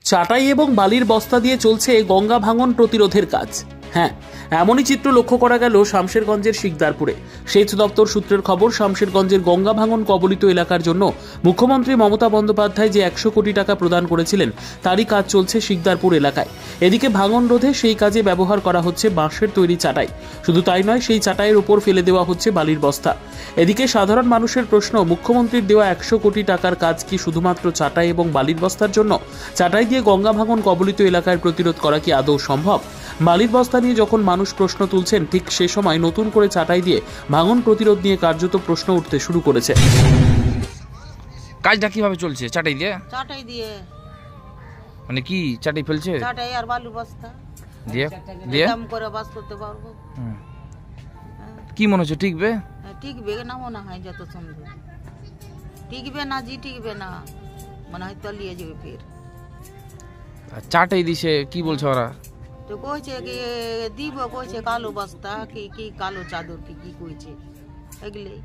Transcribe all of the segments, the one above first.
চাটাই এবং বালির বস্তা দিয়ে চলছে গঙ্গা ভাঙন প্রতিরোধের কাজ। হ্যাঁ, এমনই চিত্র লক্ষ্য করা গেল শামশেরগঞ্জের শিকদারপুরে। সেচ দপ্তর সূত্রের খবর, শামশেরগঞ্জের গঙ্গা ভাঙন কবলিত এলাকার জন্য মুখ্যমন্ত্রী মমতা বন্দ্যোপাধ্যায় যে 100 কোটি টাকা প্রদান করেছিলেন তারই কাজ চলছে শিকদারপুর এলাকায়। এদিকে ভাঙন রোধে সেই কাজে ব্যবহার করা হচ্ছে বাঁশের তৈরি চাটাই। শুধু তাই নয়, সেই চাটাইয়ের উপর ফেলে দেওয়া হচ্ছে বালির বস্তা। এদিকে সাধারণ মানুষের প্রশ্ন, মুখ্যমন্ত্রীর দেওয়া 100 কোটি টাকার কাজ কি শুধুমাত্র চাটাই এবং বালির বস্তার জন্য? চাটাই দিয়ে গঙ্গা ভাঙন কবলিত এলাকায় প্রতিরোধ করা কি আদৌ সম্ভব? বালির বস্তা নিয়ে যখন মানুষ প্রশ্ন তুলছেন, ঠিক সে সময় নতুন করে চাটাই দিয়ে ভাঙন প্রতিরোধ নিয়ে কার্যত প্রশ্ন উঠতে শুরু করেছে। কাজটা কিভাবে চলছে? চাটাই দিয়ে মানে কি চাটাই ফেলছে? চাটাই আর বালু বস্তা দিয়ে কাম করে বাস করতে পারবো। কি মনে হচ্ছে টিকবে? টিকবে না মনে হয়, যত সম্ভব টিকবে না, টিকবে না মনে হয়, তলিয়ে যাবে ফের। চাটাই দিছে কি বলছে ওরা? তো কইছে কি দিব, কইছে কালো বস্তা কি কালো চাদর কি কইছে এগুলো।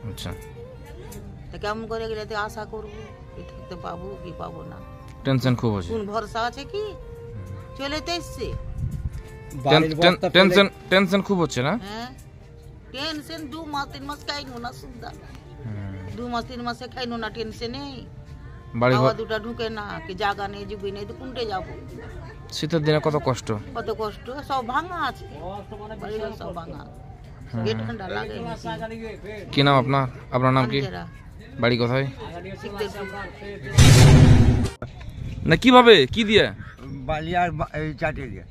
আচ্ছা, তো কেমন করে গেলে আশা করবো তো পাবো কি পাবো না, টেনশন খুব আছে। কোন ভরসা আছে কি চলে তো এসছে। টেনশন খুব হচ্ছে না? হ্যাঁ, টেনশন 2 মাস 3 মাস খাইনো না, সুদ্ধা 2 মাস 3 মাসে খাইনো না, টেনশন নেই। বাড়ি ঘর দুটা ঢুকে না, কি জায়গা নেই, জুবি নেই, তো কোনটে যাবো? শীতের দিনে কত কষ্ট, সব ভাঙা আছে, সব ভাঙা, গেট ঠান্ডা লাগে। কি নাম আপনার? আপনার নাম কি? বাড়ি কোথায়? না কিভাবে কি দিয়ে? বালি আর চাটে দিয়ে।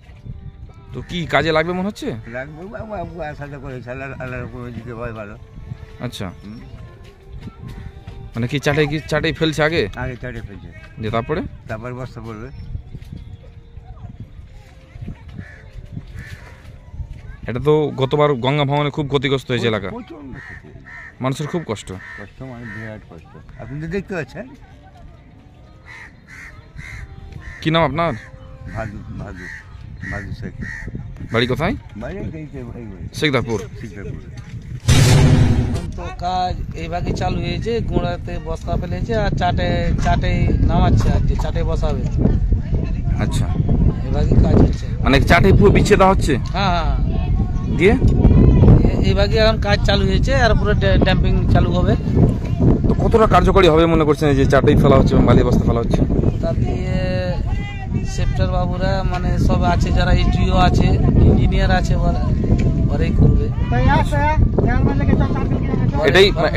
তো কি কাজে লাগবে মনে হচ্ছে? লাগবে, আশা করে আল্লাহর উপর দিতে হয় ভালো। আচ্ছা, মানে কি চাটাই ফেলছে আগে চাটে ফেলছে, দিয়ে তারপরে বস্তা পড়বে। এটা তো গতবার গঙ্গা ভাঙনে খুব ক্ষতিগ্রস্ত হয়েছে এলাকা, মানুষের খুব কষ্ট, মানে বিরাট কষ্ট। আপনি তো দেখতে পাচ্ছেন। কি নাম আপনার? ভাদু শেখ। বাড়ি কোথায়? শিকদারপুর। তো কাজ এইভাবে চালু হয়েছে, গোড়াতে বস্তা ফেলেছে আর চাটে নামাচ্ছে, আর যে চাটে বসাবে। আচ্ছা, এইভাবে কাজ হচ্ছে, মানে চাটাই পুরো বিছিয়ে দেওয়া হচ্ছে। হ্যাঁ, দিয়ে এইভাবে এখন কাজ চালু হয়েছে, আর পুরো ড্যাম্পিং চালু হবে। তো কতটা কার্যকরী হবে মনে করছেন যে চাটাই ফেলা হচ্ছে এবং বালি বস্তা ফেলা হচ্ছে? তা দিয়ে সেক্টর বাবুরা মানে সব আছে, যারা ইটিও আছে, ইঞ্জিনিয়ার আছে, ওরাই করবে।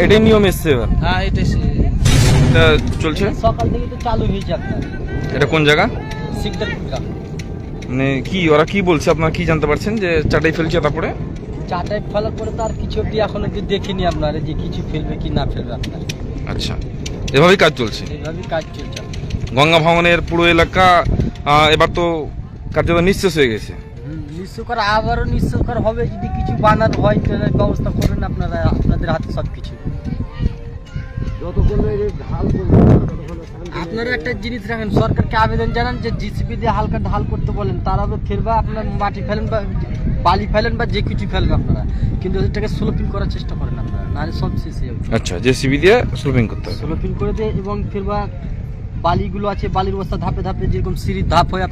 এটাই নিয়ম এসছে এবার? হ্যাঁ, এটাই চলছে সকাল থেকে তো চালু হয়েছে আপনার। এটা কোন জায়গা? শিকদারপুর গ্রাম। মানে কি ওরা কি বলছে, আপনারা কি জানতে পারছেন যে চাটাই ফেলছে? তারপরে চাটাই ফেলার পরে তো আর কিছু অব্দি এখন অব্দি দেখিনি আপনারা যে কিছু ফেলবে কি না ফেলবে আপনার। আচ্ছা, এভাবেই কাজ চলছে? এভাবেই কাজ চলছে। গঙ্গা ভাঙনের পুরো এলাকা এবার তো কার্যত নিঃশেষ হয়ে গেছে। নিঃস্বকর আবারও নিঃস্বকর হবে যদি কিছু বানার হয়, ব্যবস্থা করেন আপনারা, আপনাদের হাতে সব কিছু। আপনারা একটা জিনিস রাখেন, সরকারকে আবেদন জানান যে জিসিবি দিয়ে হালকা ঢাল করতে বলেন, তারা তো ফেরবে আপনার মাটি ফেলেন বা বালি ফেলেন বা যে কিছু ফেলবে আপনারা, কিন্তু এটাকে স্লোপিং করার চেষ্টা করেন আপনারা, নাহলে সব শেষ হয়ে যাবে। আচ্ছা, জেসিবি দিয়ে স্লোপিং করতে হবে, স্লোপিং করে দিয়ে, এবং ফেরবা বালিগুলো আছে, বালির বস্তা ধাপে ধাপে যেরকম সিঁড়ির ধাপ হয়